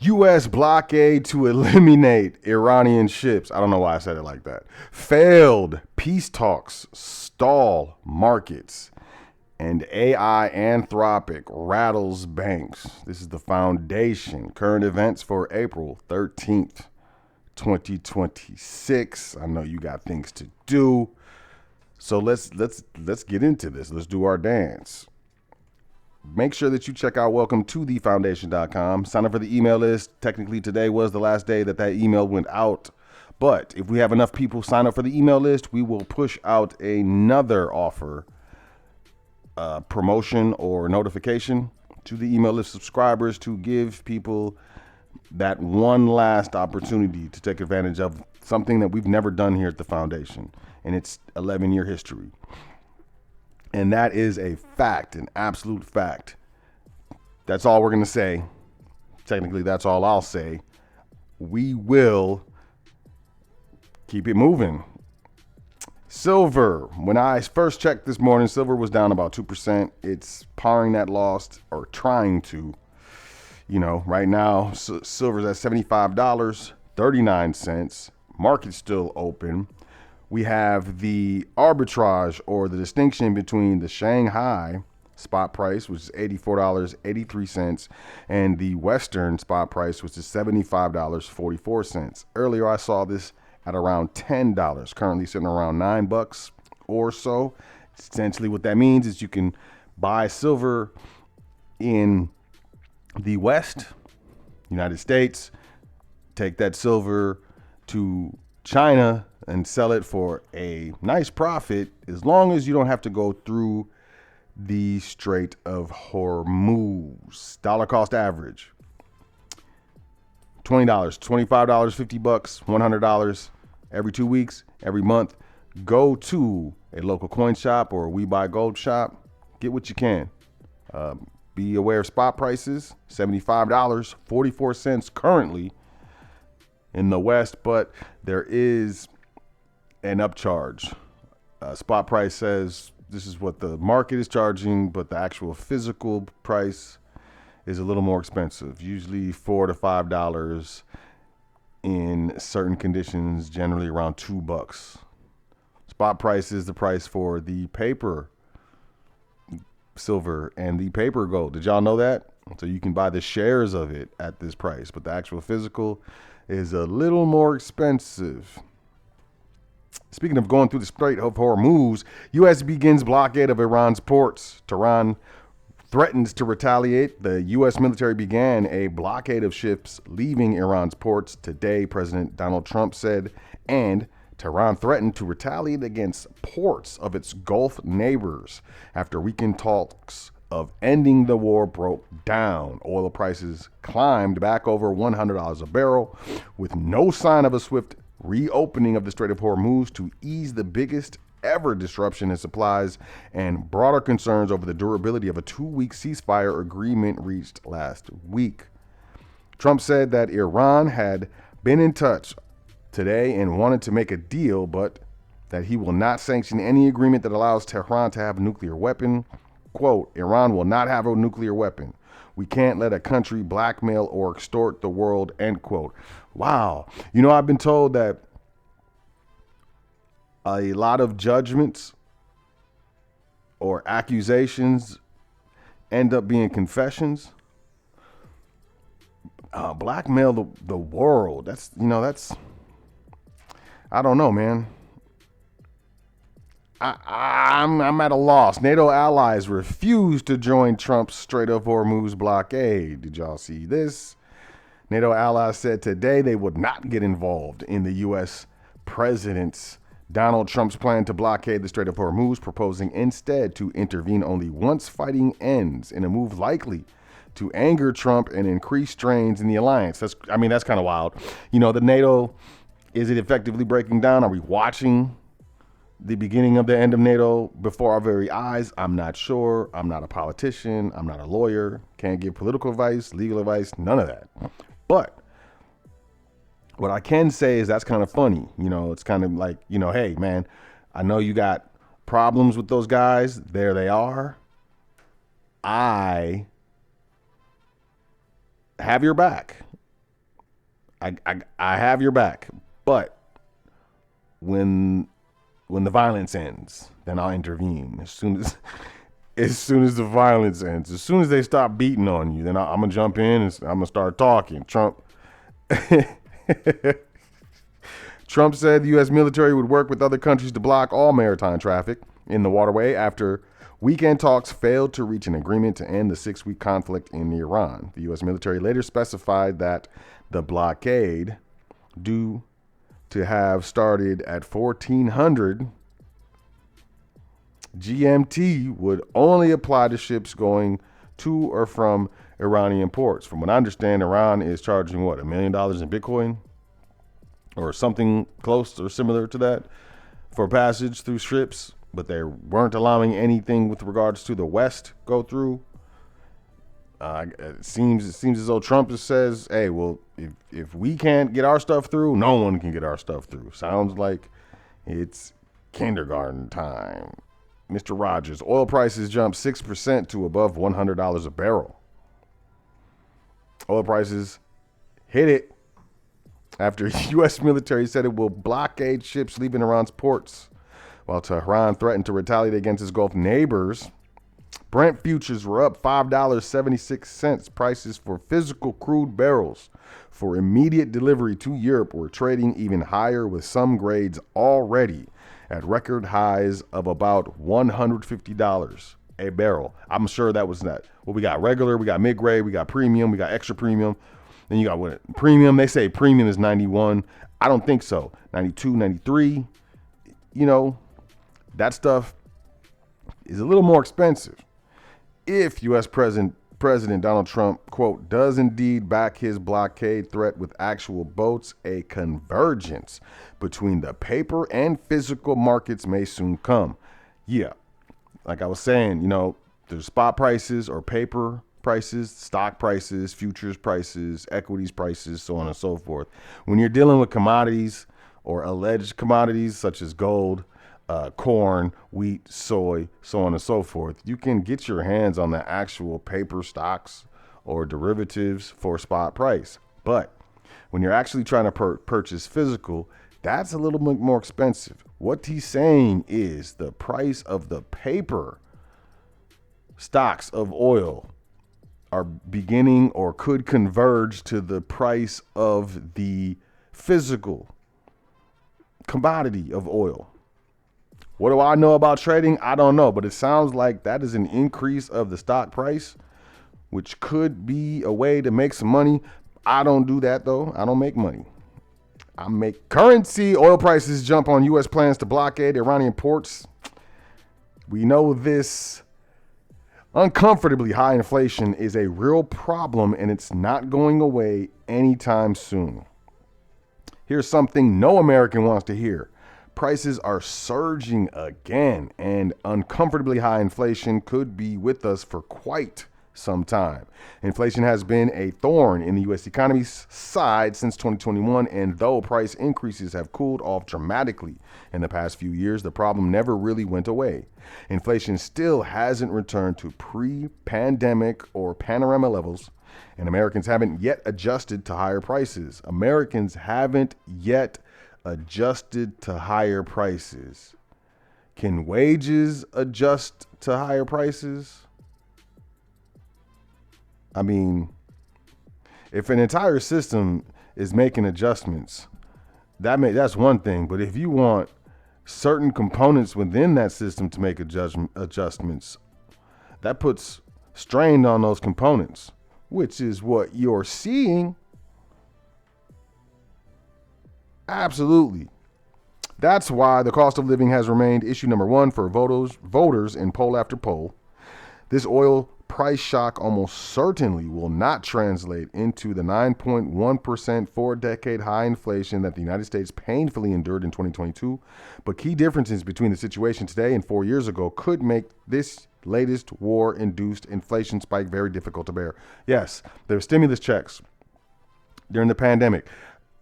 U.S. blockade to eliminate Iranian ships. I don't know why I said it like that. Failed peace talks stall markets. And AI Anthropic rattles banks. This is the foundation. Current events for April 13th, 2026. I know you got things to do. So let's get into this. Let's do our dance. Make sure that you check out welcome to thefoundation.com. Sign up for the email list. Technically, today was the last day that email went out. But if we have enough people sign up for the email list, we will push out another offer, promotion or notification to the email list subscribers to give people that one last opportunity to take advantage of something that we've never done here at the foundation in its 11-year history. And that is a fact, an absolute fact. That's all we're going to say. Technically, that's all I'll say. We will keep it moving. Silver. When I first checked this morning, silver was down about 2%. It's powering that loss, or trying to. You know, right now, silver's at $75.39. Market's still open. We have the arbitrage, or the distinction between the Shanghai spot price, which is $84.83, and the Western spot price, which is $75.44. Earlier, I saw this at around $10, currently sitting around $9 or so. Essentially, what that means is you can buy silver in the West, United States, take that silver to China and sell it for a nice profit, as long as you don't have to go through the Strait of Hormuz. Dollar cost average: $20, $25, $50, $100 every 2 weeks, every month. Go to a local coin shop or a We Buy Gold shop. Get what you can. Be aware of spot prices. $75.44 currently in the West, but there is an upcharge. Spot price says this is what the market is charging, but the actual physical price is a little more expensive, usually $4 to $5 in certain conditions, generally around $2. Spot price is the price for the paper silver and the paper gold. Did y'all know that? So you can buy the shares of it at this price, but the actual physical is a little more expensive. Speaking of going through the Strait of Hormuz, U.S. begins blockade of Iran's ports. Tehran threatens to retaliate. The U.S. military began a blockade of ships leaving Iran's ports today, President Donald Trump said, and Tehran threatened to retaliate against ports of its Gulf neighbors after weekend talks of ending the war broke down. Oil prices climbed back over $100 a barrel, with no sign of a swift reopening of the Strait of Hormuz to ease the biggest ever disruption in supplies and broader concerns over the durability of a 2-week ceasefire agreement reached last week. Trump said that Iran had been in touch today and wanted to make a deal, but that he will not sanction any agreement that allows Tehran to have a nuclear weapon. Quote, Iran will not have a nuclear weapon. We can't let a country blackmail or extort the world, end quote. Wow. You know, I've been told that a lot of judgments or accusations end up being confessions. Blackmail the world. That's, I don't know, man. I'm at a loss. NATO allies refuse to join Trump's Strait of Hormuz blockade. Did y'all see this? NATO allies said today they would not get involved in the U.S. President's Donald Trump's plan to blockade the Strait of Hormuz, proposing instead to intervene only once fighting ends, in a move likely to anger Trump and increase strains in the alliance. That's kind of wild. You know, the NATO, is it effectively breaking down? Are we watching the beginning of the end of NATO before our very eyes? I'm not sure. I'm not a politician. I'm not a lawyer. Can't give political advice, legal advice, none of that. But what I can say is that's kind of funny. You know, it's kind of like, hey, man, I know you got problems with those guys. There they are. I have your back. I have your back, but when the violence ends, then I'll intervene. As soon as the violence ends, as soon as they stop beating on you, then I'm gonna jump in and I'm gonna start talking. Trump said the U.S. military would work with other countries to block all maritime traffic in the waterway after weekend talks failed to reach an agreement to end the 6-week conflict in Iran. The U.S. military later specified that the blockade, due to have started at 1400 GMT, would only apply to ships going to or from Iranian ports. From what I understand, Iran is charging $1 million in Bitcoin or something close or similar to that for passage through ships, but they weren't allowing anything with regards to the West go through. It seems as though Trump says, hey, well, if we can't get our stuff through, no one can get our stuff through. Sounds like it's kindergarten time. Mr. Rogers, oil prices jumped 6% to above $100 a barrel. Oil prices hit it after U.S. military said it will blockade ships leaving Iran's ports, while Tehran threatened to retaliate against its Gulf neighbors. Brent futures were up $5.76. Prices for physical crude barrels for immediate delivery to Europe were trading even higher, with some grades already at record highs of about $150 a barrel. I'm sure that was not. Well, we got regular, we got mid-grade, we got premium, we got extra premium. Then you got what? Premium. They say premium is 91. I don't think so. 92, 93. You know, that stuff is a little more expensive. If U.S. President Donald Trump, quote, does indeed back his blockade threat with actual boats, a convergence between the paper and physical markets may soon come. Yeah, like I was saying, you know, there's spot prices or paper prices, stock prices, futures prices, equities prices, so on and so forth. When you're dealing with commodities or alleged commodities such as gold, corn, wheat, soy, so on and so forth, you can get your hands on the actual paper stocks or derivatives for spot price. But when you're actually trying to purchase physical, that's a little bit more expensive. What he's saying is the price of the paper stocks of oil are beginning or could converge to the price of the physical commodity of oil. What do I know about trading? I don't know, but it sounds like that is an increase of the stock price, which could be a way to make some money. I don't do that, though. I don't make money. I make currency. Oil prices jump on U.S. plans to blockade Iranian ports. We know this uncomfortably high inflation is a real problem, and it's not going away anytime soon. Here's something no American wants to hear. Prices are surging again, and uncomfortably high inflation could be with us for quite some time. Inflation has been a thorn in the U.S. economy's side since 2021, and though price increases have cooled off dramatically in the past few years, the problem never really went away. Inflation still hasn't returned to pre-pandemic or panorama levels, and Americans haven't yet adjusted to higher prices. Americans haven't yet adjusted to higher prices. Can wages adjust to higher prices? I mean, if an entire system is making adjustments, that's one thing. But if you want certain components within that system to make adjustments, that puts strain on those components, which is what you're seeing. Absolutely. That's why the cost of living has remained issue number one for voters in poll after poll. This oil price shock almost certainly will not translate into the 9.1% four-decade high inflation that the United States painfully endured in 2022. But key differences between the situation today and 4 years ago could make this latest war-induced inflation spike very difficult to bear. Yes, there were stimulus checks during the pandemic.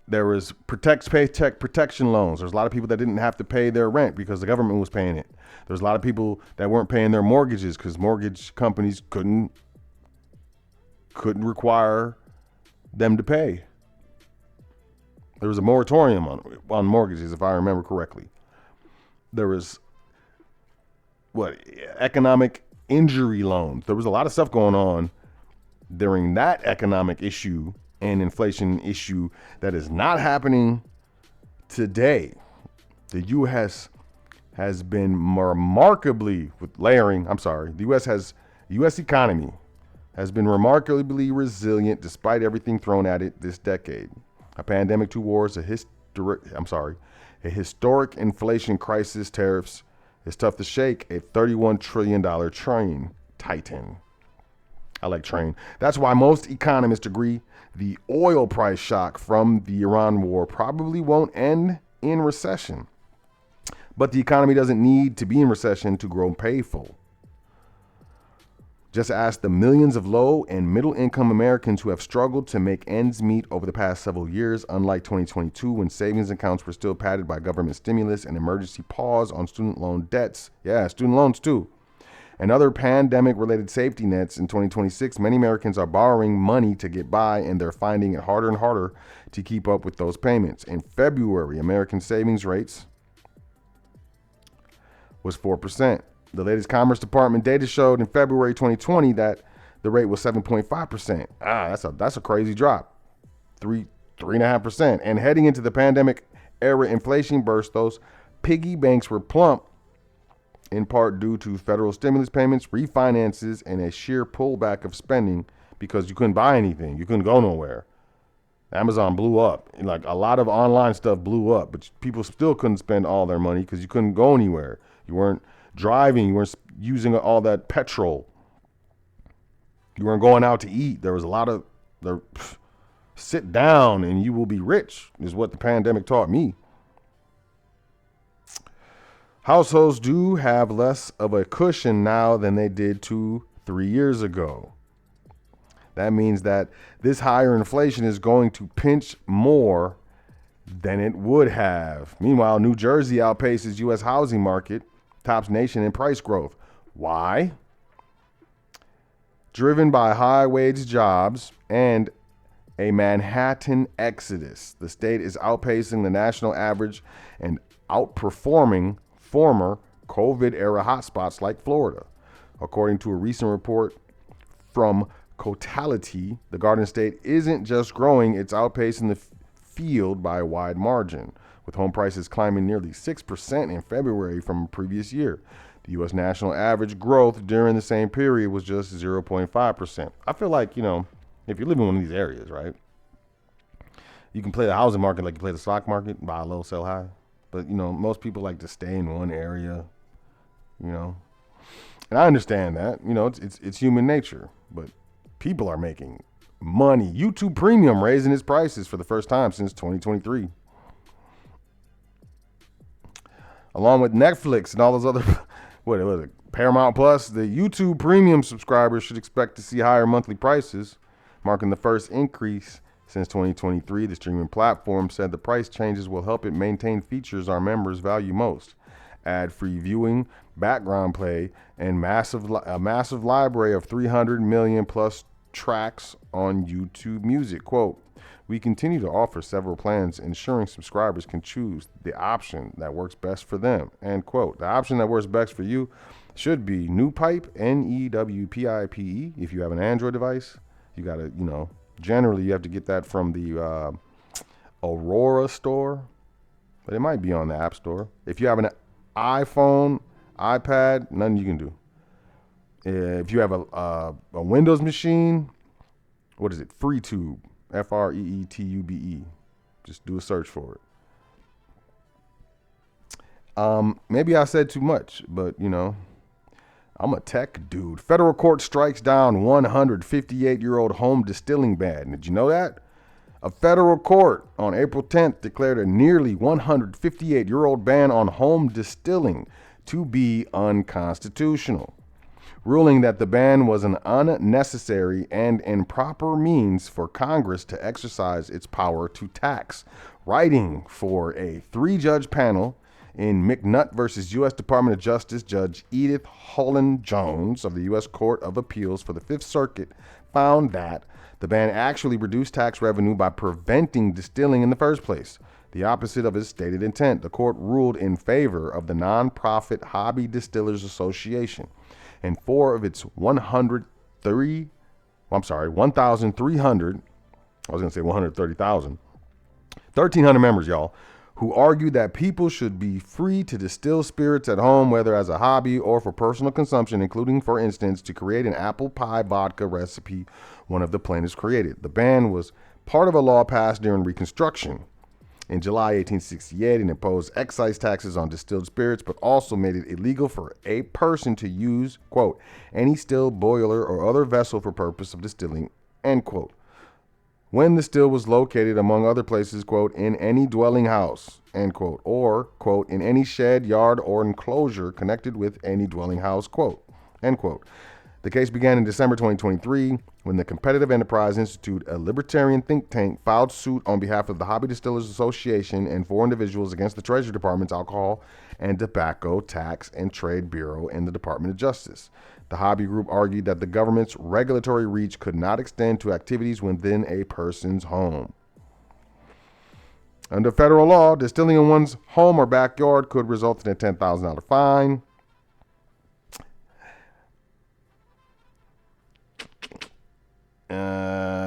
There was paycheck protection loans. There's a lot of people that didn't have to pay their rent because the government was paying it. There's a lot of people that weren't paying their mortgages because mortgage companies couldn't require them to pay. There was a moratorium on mortgages, if I remember correctly. There was economic injury loans. There was a lot of stuff going on during that economic issue and inflation issue that is not happening today. The U.S. has been remarkably the U.S. economy has been remarkably resilient despite everything thrown at it this decade. A pandemic, 2 wars, a historic inflation crisis, tariffs. It's tough to shake a $31 trillion train titan. I like train. That's why most economists agree the oil price shock from the Iran war probably won't end in recession. But the economy doesn't need to be in recession to grow painful. Just ask the millions of low and middle income Americans who have struggled to make ends meet over the past several years, unlike 2022 when savings accounts were still padded by government stimulus and emergency pause on student loan debts. Yeah, student loans too. And other pandemic-related safety nets. In 2026, many Americans are borrowing money to get by, and they're finding it harder and harder to keep up with those payments. In February, American savings rates was 4%. The latest Commerce Department data showed in February 2020 that the rate was 7.5%. That's a crazy drop, 3.5%. And heading into the pandemic era inflation burst, those piggy banks were plump, in part due to federal stimulus payments, refinances, and a sheer pullback of spending because you couldn't buy anything. You couldn't go nowhere. Amazon blew up. Like a lot of online stuff blew up, but people still couldn't spend all their money because you couldn't go anywhere. You weren't driving. You weren't using all that petrol. You weren't going out to eat. There was a lot of sit down and you will be rich is what the pandemic taught me. Households do have less of a cushion now than they did 2-3 years ago. That means that this higher inflation is going to pinch more than it would have. Meanwhile, New Jersey outpaces U.S. housing market, tops nation in price growth. Why? Driven by high-wage jobs and a Manhattan exodus. The state is outpacing the national average and outperforming former COVID-era hotspots like Florida. According to a recent report from Cotality, the Garden State isn't just growing, it's outpacing the field by a wide margin, with home prices climbing nearly 6% in February from a previous year. The U.S. national average growth during the same period was just 0.5%. I feel like, if you live in one of these areas, right, you can play the housing market like you play the stock market, buy low, sell high. But, most people like to stay in one area, And I understand that, it's human nature. But people are making money. YouTube Premium raising its prices for the first time since 2023. Along with Netflix and all those other, what was it, Paramount Plus, the YouTube Premium subscribers should expect to see higher monthly prices, marking the first increase since 2023. The streaming platform said the price changes will help it maintain features our members value most. Ad-free viewing, background play, and a massive library of 300 million plus tracks on YouTube Music. Quote, we continue to offer several plans, ensuring subscribers can choose the option that works best for them. End quote. The option that works best for you should be NewPipe, NEWPIPE. If you have an Android device, you got to, generally you have to get that from the Aurora store, but it might be on the App Store. If you have an iPhone, iPad, nothing you can do. If you have a Windows machine, what is it? FreeTube, FreeTube. Just do a search for it. Maybe I said too much, but I'm a tech dude. Federal court strikes down 158-year-old home distilling ban. Did you know that? A federal court on April 10th declared a nearly 158-year-old ban on home distilling to be unconstitutional, ruling that the ban was an unnecessary and improper means for Congress to exercise its power to tax. Writing for a 3-judge panel in McNutt versus U.S. Department of Justice, Judge Edith Holland Jones of the U.S. Court of Appeals for the Fifth Circuit found that The ban actually reduced tax revenue by preventing distilling in the first place, the opposite of its stated intent. The court ruled in favor of the nonprofit Hobby Distillers Association, and 4 of its 1,300, I was going to say 130,000, 1,300 members, y'all, who argued that people should be free to distill spirits at home, whether as a hobby or for personal consumption, including, for instance, to create an apple pie vodka recipe one of the plaintiffs created. The ban was part of a law passed during Reconstruction in July 1868 and imposed excise taxes on distilled spirits, but also made it illegal for a person to use, quote, any still, boiler, or other vessel for purpose of distilling, end quote, when the still was located, among other places, quote, in any dwelling house, end quote, or, quote, in any shed, yard, or enclosure connected with any dwelling house, quote, end quote. The case began in December 2023 when the Competitive Enterprise Institute, a libertarian think tank, filed suit on behalf of the Hobby Distillers Association and 4 individuals against the Treasury Department's Alcohol and Tobacco Tax and Trade Bureau and the Department of Justice. The hobby group argued that the government's regulatory reach could not extend to activities within a person's home. Under federal law, distilling in one's home or backyard could result in a $10,000 fine.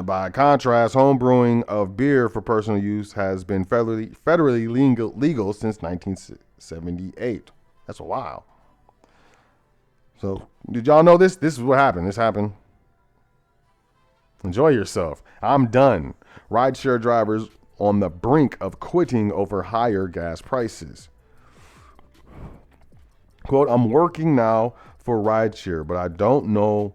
By contrast, home brewing of beer for personal use has been federally legal since 1978. That's a while. So, did y'all know this? This is what happened. This happened. Enjoy yourself. I'm done. Rideshare drivers on the brink of quitting over higher gas prices. Quote, I'm working now for rideshare, but I don't know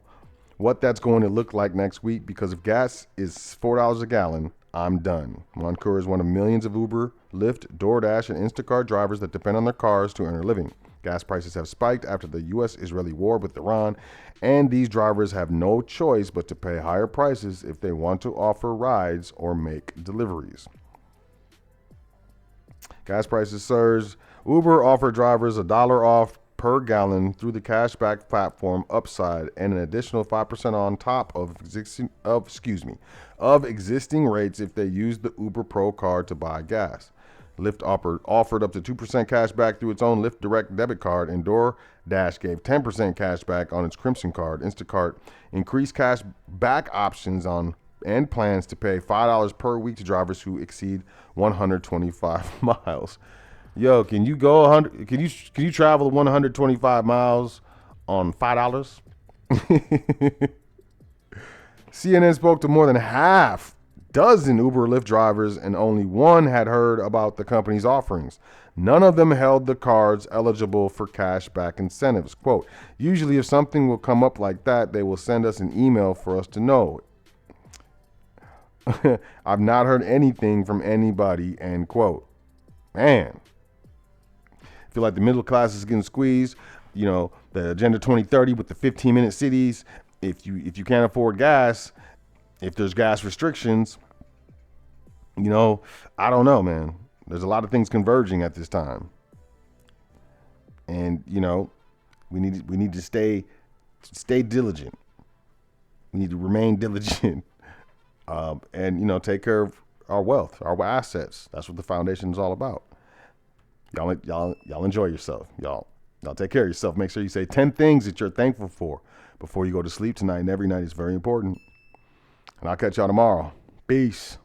what that's going to look like next week because if gas is $4 a gallon, I'm done. Moncour is one of millions of Uber, Lyft, DoorDash, and Instacart drivers that depend on their cars to earn a living. Gas prices have spiked after the U.S.-Israeli war with Iran, and these drivers have no choice but to pay higher prices if they want to offer rides or make deliveries. Gas prices surged. Uber offered drivers $1 off per gallon through the cashback platform Upside and an additional 5% on top of existing rates if they use the Uber Pro card to buy gas. Lyft offered up to 2% cash back through its own Lyft Direct debit card, and DoorDash gave 10% cash back on its Crimson card. Instacart increased cash back options on and plans to pay $5 per week to drivers who exceed 125 miles. Yo, can you go 100? Can you travel 125 miles on $5? CNN spoke to more than half dozen Uber Lyft drivers, and only one had heard about the company's offerings. None of them held the cards eligible for cashback incentives. Quote, usually if something will come up like that, they will send us an email for us to know. I've not heard anything from anybody, end quote. Man, I feel like the middle class is getting squeezed. You know, the Agenda 2030 with the 15-minute cities. If you can't afford gas, if there's gas restrictions, you know, I don't know, man. There's a lot of things converging at this time. And, you know, we need to stay diligent. We need to remain diligent. And, you know, take care of our wealth, our assets. That's what the foundation is all about. Y'all enjoy yourself. Y'all take care of yourself. Make sure you say 10 things that you're thankful for before you go to sleep tonight. And every night is very important. And I'll catch y'all tomorrow. Peace.